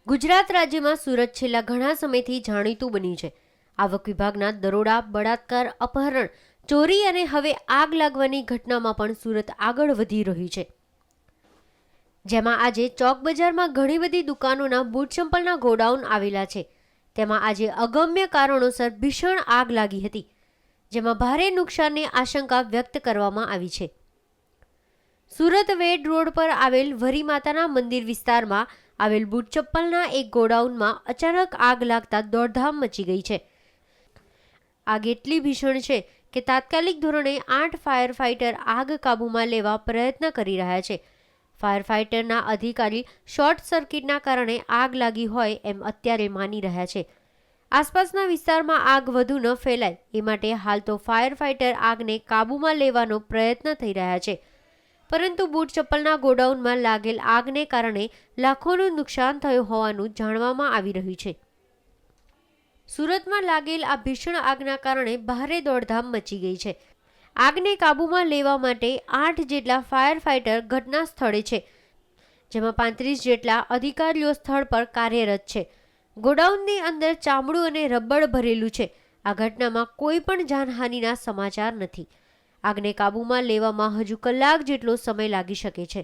ગુજરાત રાજ્યમાં સુરત છેલ્લા ઘણા સમયથી જાણીતું બન્યું છે. આવક વિભાગના દરોડા, બળાત્કાર, અપહરણ, ચોરી અને હવે આગ લાગવાની ઘટનામાં પણ સુરત આગળ વધી રહ્યું છે. જેમાં આજે ચોક બજારમાં ઘણી બધી દુકાનોના બૂટ ચંપલના ગોડાઉન આવેલા છે. તેમાં આજે અગમ્ય કારણોસર ભીષણ આગ લાગી હતી, જેમાં ભારે નુકસાનની આશંકા વ્યક્ત કરવામાં આવી છે. સુરત વેડ રોડ પર આવેલ વરી માતાના મંદિર વિસ્તારમાં આવેલ બૂટ ચપ્પલના એક ગોડાઉનમાં અચાનક આગ લાગતા દોડધામ મચી ગઈ છે. આગ એટલી ભીષણ છે કે તાત્કાલિક ધોરણે 8 ફાયર ફાઇટર આગ કાબૂમાં લેવા પ્રયત્ન કરી રહ્યા છે. ફાયર ફાઇટરના અધિકારી શોર્ટ સર્કિટના કારણે આગ લાગી હોય એમ અત્યારે માની રહ્યા છે. આસપાસના વિસ્તારમાં આગ વધુ ન ફેલાય એ માટે હાલ તો ફાયર ફાઇટર આગને કાબૂમાં લેવાનો પ્રયત્ન થઈ રહ્યા છે. પરંતુ બૂટ ચપ્પલના ગોડાઉનમાં લાગેલ આગને કારણે લાખોનું નુકસાન થયું હોવાનું જાણવામાં આવી રહ્યું છે. સુરતમાં લાગેલ આ ભીષણ આગના કારણે ભારે દોડધામ મચી ગઈ છે. આગને કાબૂમાં લેવા માટે 8 જેટલા ફાયર ફાઇટર ઘટના સ્થળે છે, જેમાં 35 જેટલા અધિકારીઓ સ્થળ પર કાર્યરત છે. ગોડાઉનની અંદર ચામડું અને રબર ભરેલું છે. આ ઘટનામાં કોઈ પણ જાનહાનિના સમાચાર નથી. આગને કાબૂમાં લેવામાં હજુ કલાક જેટલો સમય લાગી શકે છે.